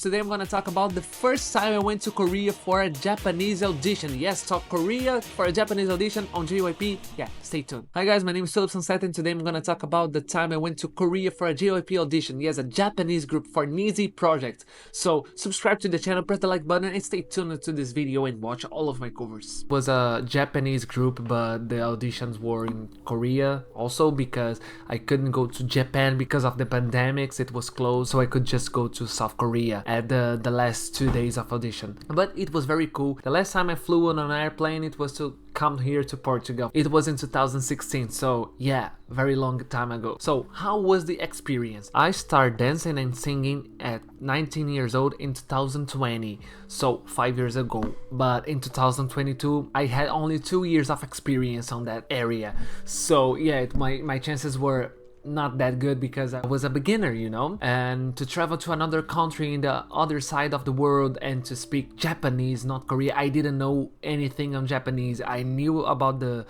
Today I'm gonna talk about the first time I went to Korea for a Japanese audition. Yes, talk Korea for a Japanese audition on JYP. Yeah, stay tuned. Hi guys, my name is Felipe and today I'm gonna talk about the time I went to Korea for a JYP audition. Yes, a Japanese group for Nizi project. So subscribe to the channel, press the like button, and stay tuned to this video and watch all of my covers. It was a Japanese group, but the auditions were in Korea also because I couldn't go to Japan because of the pandemics. It was closed, so I could just go to South Korea at the last 2 days of audition. But it was very cool. The last time I flew on an airplane, it was to come here to Portugal. It was in 2016, so yeah, very long time ago. So how was the experience? I started dancing and singing at 19 years old in 2020, so 5 years ago. But in 2022, I had only 2 years of experience on that area. So yeah, my chances were not that good because I was a beginner, you know, and to travel to another country in the other side of the world and to speak Japanese, not Korea. I didn't know anything on Japanese. I knew about the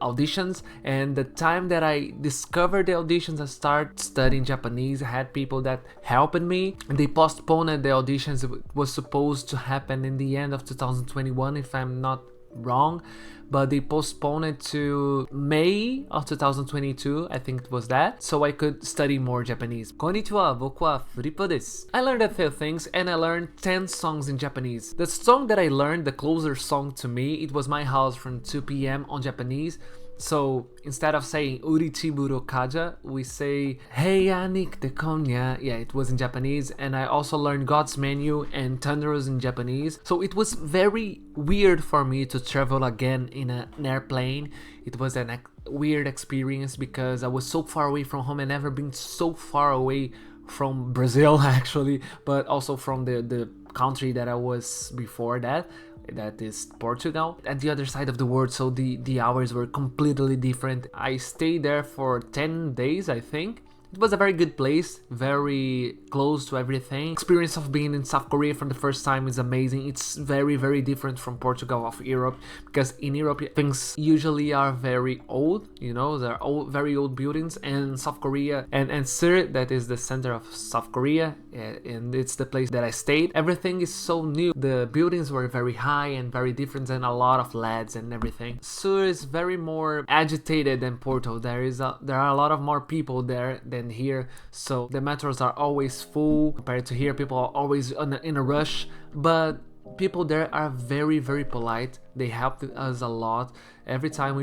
auditions, and the time that I discovered the auditions, I started studying Japanese. I had people that helped me, and they postponed the auditions. It was supposed to happen in the end of 2021, if I'm not wrong, but they postponed it to May of 2022, I think it was that, so I could study more Japanese. Konnichiwa, boku wa Felipe desu. I learned a few things and I learned 10 songs in Japanese. The song that I learned, the closer song to me, it was My House from 2 p.m. on Japanese. So instead of saying Urichiburo Kaja, we say Hey Anik de Konya. Yeah, it was in Japanese. And I also learned God's Menu and Thunderous in Japanese. So it was very weird for me to travel again in an airplane. It was a weird experience because I was so far away from home and never been so far away from Brazil actually, but also from the country that I was before that is Portugal, at the other side of the world, so the hours were completely different. I stayed there for 10 days, I think. It was a very good place, very close to everything. Experience of being in South Korea for the first time is amazing. It's very, very different from Portugal of Europe, because in Europe things usually are very old, you know, they're old, very old buildings, and South Korea and Seoul, that is the center of South Korea, and it's the place that I stayed. Everything is so new. The buildings were very high and very different, and a lot of LEDs and everything. Seoul is very more agitated than Porto. There are a lot of more people there than here, so the metros are always full compared to here. People are always in a rush, but people there are very, very polite. They helped us a lot. Every time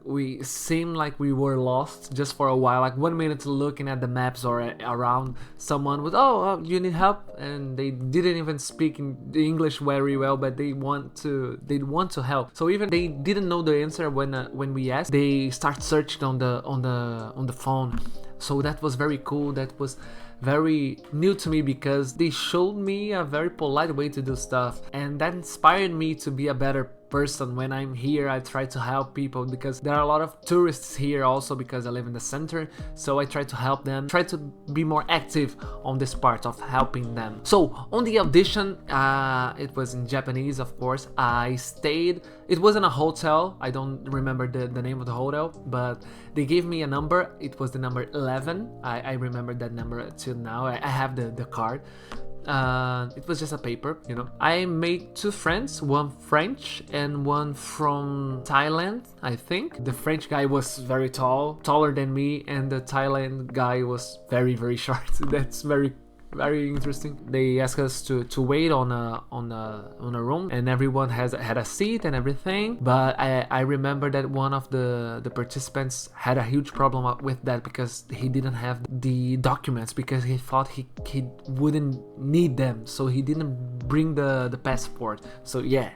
we seemed like we were lost just for a while, like 1 minute looking at the maps or around, someone would, oh, you need help, and they didn't even speak in English very well, but they want to help. So even they didn't know the answer when we asked, they start searching on the phone. So that was very cool. That was very new to me because they showed me a very polite way to do stuff, and that inspired me to be a better person. When I'm here, I try to help people because there are a lot of tourists here also, because I live in the center, so I try to help them, try to be more active on this part of helping them. So on the audition, it was in Japanese, of course. I stayed, it wasn't a hotel, I don't remember the name of the hotel, but they gave me a number. It was the number 11. I remember that number till now. I have the card. It was just a paper, you know. I made 2 friends, one French and one from Thailand, I think. The French guy was very tall, taller than me, and the Thailand guy was very, very short. That's very, very interesting. They asked us to wait on a room, and everyone had a seat and everything. But I remember that one of the participants had a huge problem with that because he didn't have the documents, because he thought he wouldn't need them, so he didn't bring the passport. So yeah,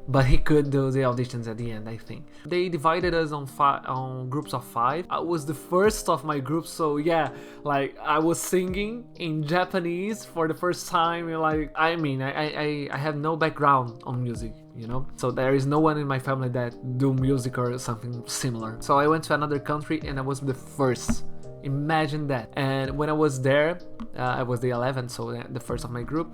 but he could do the auditions at the end, I think. They divided us on groups of 5. I was the first of my group, so yeah, like I was singing in Japanese for the first time. Like, I mean, I have no background on music, you know, so there is no one in my family that do music or something similar. So I went to another country and I was the first. Imagine that. And when I was there, I was the 11th, so the first of my group.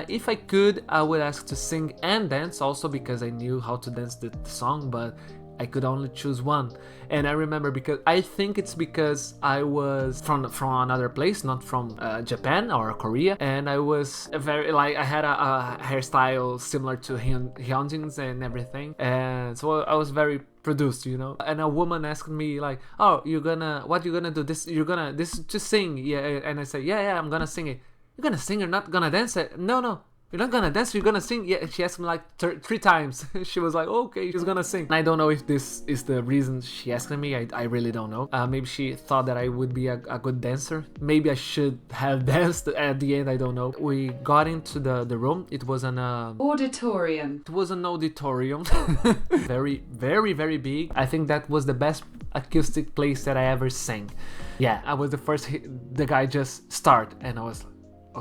If I could, I would ask to sing and dance also, because I knew how to dance the song, but I could only choose one. And I remember because I think it's because I was from another place, not from Japan or Korea, and I was very like I had a hairstyle similar to Hyunjin's and everything, and so I was very produced, you know. And a woman asked me like, "Oh, what you gonna do? This to sing?" Yeah, and I said, "Yeah, I'm gonna sing it." "You're gonna sing? You're not gonna dance it?" No. "You're not gonna dance, you're gonna sing?" Yeah, she asked me like 3 times. She was like, okay, she's gonna sing. And I don't know if this is the reason she asked me. I really don't know. Maybe she thought that I would be a good dancer. Maybe I should have danced at the end, I don't know. We got into the room. It was an auditorium. It was an auditorium. Very, very, very big. I think that was the best acoustic place that I ever sang. Yeah, I was the first, the guy just start, and I was like,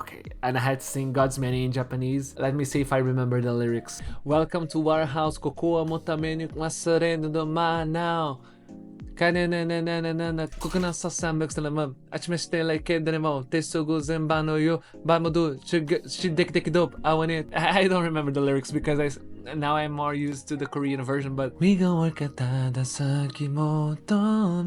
okay, and I had to sing God's Many in Japanese. Let me see if I remember the lyrics. "Welcome to our house, kokoa mo tameni masarendo do ma now. Kanenenenenenena kokuna sasambek salamab. Achmeste like kedremo tesugu zembano yo bamodu shidekdekidop awanit." I don't remember the lyrics because now I'm more used to the Korean version, but we gon' work at the sakimoto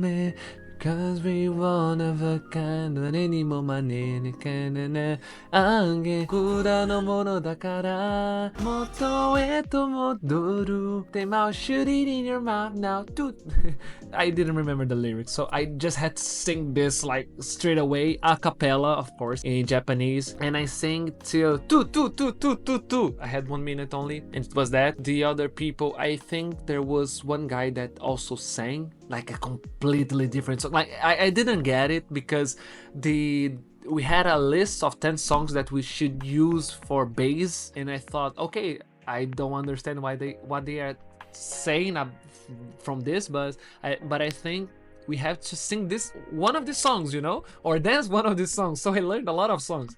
cause we one of a kind, any moment in canene ange kura no mono dakara moto eto modoru te mouth shoot it in your mouth now dude. I didn't remember the lyrics, so I just had to sing this like straight away a cappella, of course, in Japanese, and I sang till tu. I had 1 minute only, and it was that. The other people, I think there was one guy that also sang like a completely different song. Like I didn't get it because we had a list of 10 songs that we should use for bass, and I thought, okay, I don't understand what they are saying from this, but I think we have to sing one of these songs, you know, or dance one of these songs. So I learned a lot of songs.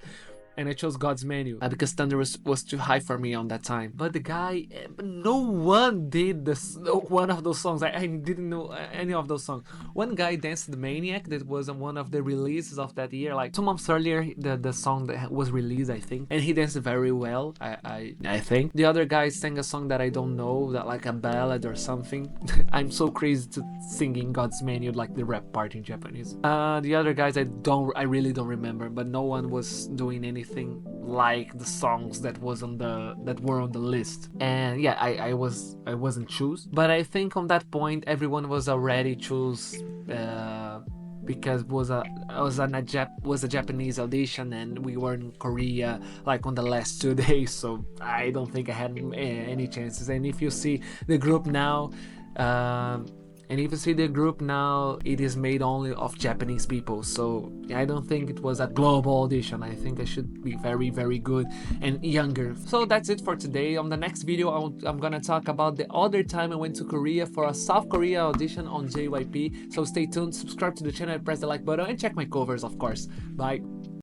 And I chose God's Menu because Thunder was too high for me on that time. But the guy, no one did one of those songs. I didn't know any of those songs. One guy danced the Maniac, that was one of the releases of that year, like 2 months earlier, the song that was released, I think. And he danced very well, I think. The other guy sang a song that I don't know, that like a ballad or something. I'm so crazy to singing God's Menu, like the rap part in Japanese. The other guys, I really don't remember, but no one was doing anything like the songs that were on the list. And yeah, I wasn't choose, but I think on that point everyone was already choose because it was a Japanese audition, and we were in Korea like on the last 2 days, so I don't think I had any chances. And if you see the group now, it is made only of Japanese people, so I don't think it was a global audition. I think I should be very, very good and younger. So that's it for today. On the next video, I'm gonna talk about the other time I went to Korea for a South Korea audition on JYP. So stay tuned, subscribe to the channel, press the like button, and check my covers, of course. Bye.